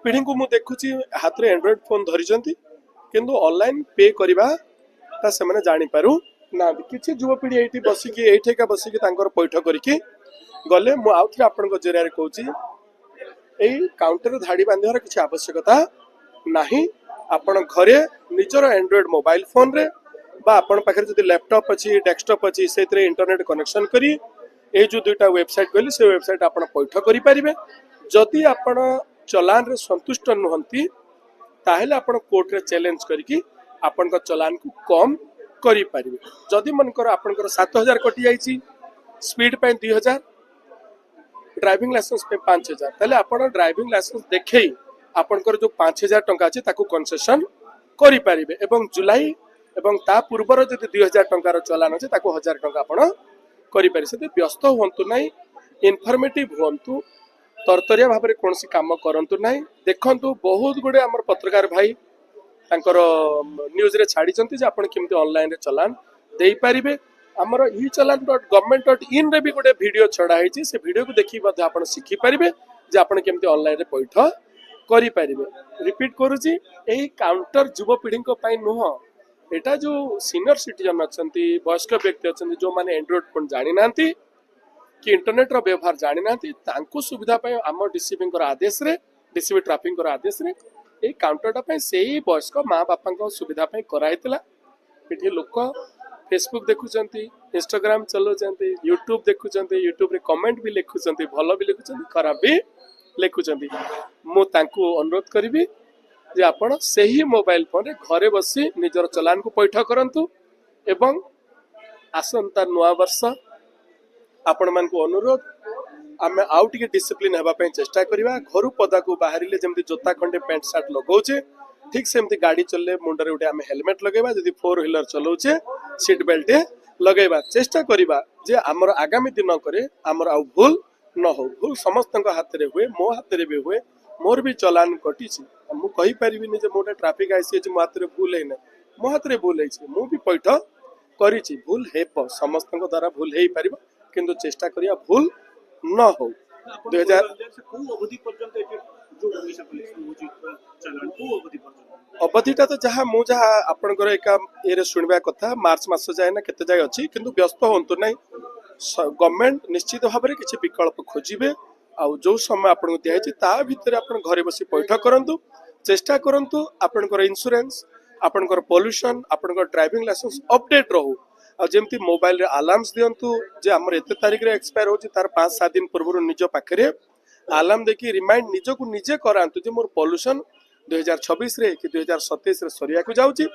युवपीढ़ी को मुझे देखुची हाथ में एंड्रॉइड फोन धरी किंतु ऑनलाइन पे करवा से मैंने जानीपारू ना किसी युवपीढ़ी ये बसिकी ये बसिकी पैठ करके गले मुझे आपण जरिया कहूँ यही काउंटर धाड़ी बांधार किसी आवश्यकता नहीं आपण घरे निजर एंड्रॉइड मोबाइल फोन रे बा आपण पाखे जब लैपटॉप अच्छी डेस्कटॉप अच्छी से इंटरनेट कनेक्शन करी ये जो दुईटा वेबसाइट कहली से वेबसाइट आपण पैठ करें जदि आपण चलान रे संतुष्ट नुहंती ताहेले आपण कोर्ट रे चैलेंज करके आपण चलान को कम करि परिबे जदि मनकर आपनकर 7000 कटि जाइछि स्पीड पे 2000 ड्राइविंग लाइसेंस पे 5000 ताले आपण ड्राइविंग लाइसेंस देखै आपनकर जो 5000 टंका अछि ताकू कंसेशन करि परिबे एवं जुलाई एवं ता पूर्वर जदि 2000 टंकार चलान अछि ताकू 1000 टंका आपण करि पारि से व्यस्त होंतु नै इनफॉर्मेटिव होंतु तरतरिया भाव में कौन काम करंतु नहीं देखंतु बहुत गुड़े आम पत्रकार भाई तांकर न्यूज रे छाड़ी जे आपण केमती ऑनलाइन रे चलान दे पारिबे आमर ई चलान .government.in रे भी गोटे वीडियो छड़ा है से वीडियो को देखि मध्ये आपण शिखि पारिबे जे आपण केमती ऑनलाइन रे पैठ करि पारिबे रिपीट करूची एही काउंटर युवपीढ़ी को पई नुह एटा जो सीनियर सिटीजन अछंती वयस्क व्यक्ति अछंती जो माने एंड्रॉइड फोन जानि नांती कि इंटरनेट रो व्यवहार जानि नांती तांको सुविधा पय आम डीसीपी आदेश रे डीसीपी ट्रैफिक आदेश रे ए काउंटरटा पय सेही वयस्क माँ बापा सुविधा पय कराइतला एठी लोक फेसबुक देखुचंती इंस्टाग्राम चलाउचंती यूट्यूब देखुचंती यूट्यूब रे कमेंट भी लिखुचंती भलो भी लिखुचंती खराब भी लिखुचंती मु तांको अनुरोध करिवि जे आपण सेही मोबाइल फोन रे घरे बसी निजर चलान को पैठ करंतु एवं आसंता नुआ वर्ष आपण मान को अनुरोध आम आउ टे डिसिप्लिन होगापी चेष्टा करवा घर पदा को बाहर जमी जोता खंडे पैंट सार्ट लगौचे ठीक सेमती गाड़ी चलने मुंडे गोटे आम हेलमेट लगेगा जब 4 व्हीलर चलाऊे सीट बेल्ट लगेगा चेष्टा करवा जे आमर आगामी दिन करे आमर आउ भूल न हो भूल समस्त हाथ में हुए मो हाथ में भी हुए मोर भी चलान कटी मुझे पारि मोटे ट्राफिक आईसी मो हाथ में भूल है मो हाथ में भूल है मुझे पैठ करी भूल हे समस्त द्वारा भूल हो पार किंतु चेष्टा करिया भूल न हो 2000 अवधिटा तो जहाँ मु जहाँ आपनकर एका ये शुणवा कथा मार्च मास जाए ना केते जाए अच्छी किंतु व्यस्त होंतु नहीं गवर्नमेंट निश्चित भाव में किसी विकल्प खोजिबे आउ जो समय आपन दिखाई ता भितर आपन घरे बसी पैठ करंतु चेष्टा करंतु आपनकर इंश्योरेंस आपनकर पोल्यूशन आपनकर ड्राइविंग लाइसेंस अपडेट रहू आ जेमती मोबाइल रे अलार्म्स दियंतु जे हमर एते तारिख रे एक्सपायर होची तार 5-7 दिन पूर्व निज पाखरे अलार्म देखि रिमाइंड निज को निजे करांतु जे मोर पोल्यूशन 2026 रे कि 2027 रे सरिया को जाउची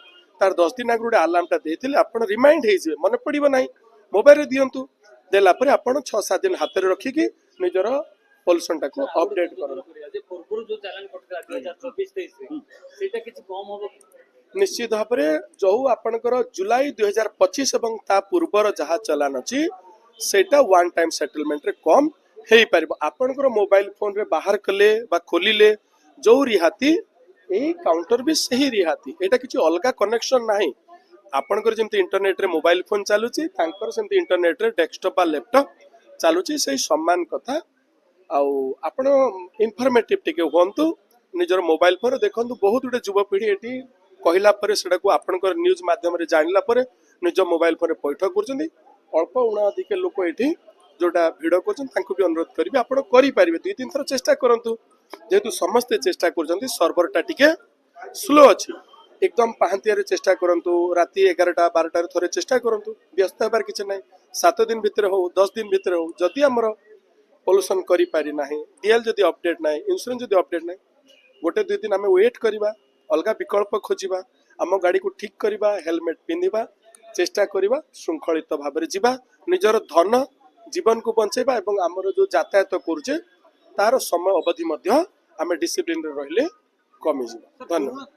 तार 10 दिन आगु अलार्मटा देथिले आपण रिमाइंड हे जे मन पड़िबो नाही मोबाइल रे दियंतु देला परे आपण 6-7 दिन हाथ रे रखी कि निजर पोल्यूशन टा को अपडेट करो जे पूर्व जो चालान कटला 2024-23 सेटा किछि कम होबो निश्चित भाव में जो आपणकर जुलाई 2025 एवं ता पूर्वर जहाँ चलान अच्छी सेटा वन टाइम सेटलमेंट रे कम हो पार आपणकर मोबाइल फोन रे बाहर कले बा खोलिले जो रिहाती यही काउंटर भी सही रिहाती एटा किसी अलग कनेक्शन नाही आपणकर जमती इंटरनेट रे मोबाइल फोन चलुची तांकर सेमती इंटरनेट रे डेस्कटॉप बा लैपटॉप चलुची सही सम्मान कथा आउ आपण इनफॉर्मेटिव टिके होंतु निजर मोबाइल फोन देखंतु बहुत गुडे युवपीढ़ी एटी कहला परे सेटा को आपनकर न्यूज माध्यम रे जानला परे निज मोबाइल फोन पैठ करछन्ती अल्प उणा अधिक लोक एठी जोटा भिडियो करछन तांको भी अनुरोध करबी आपण करि पारिबे 2-3 थर चेष्टा करंतु जेतु समस्त चेष्टा करछन्ती सर्वरटा टिके स्लो अछि एकदम पाहंतिया रे चेष्टा करंतु राती 11-12 रे थरे चेष्टा करंतु व्यस्त हेबार किछ नै 7 दिन भितर हो 10 दिन भितर हो जदि हमर पोल्यूशन करि पारि नाही डीएल जदि अपडेट नाही इंश्योरेंस जदि अपडेट नाही गोटे 2 दिन हमें वेट करिबा अलग विकल्प खोजिबा आम गाड़ी को ठीक करिबा हेलमेट पिंधिबा चेष्टा करिबा श्रृंखलित भाव में जीवा निजर धन जीवन को बंचेबा एवं आमर जो यातायात करूचे तार समय अवधि मध्य आम डिसिप्लिन रे रहिले कमी जीवा धन्यवाद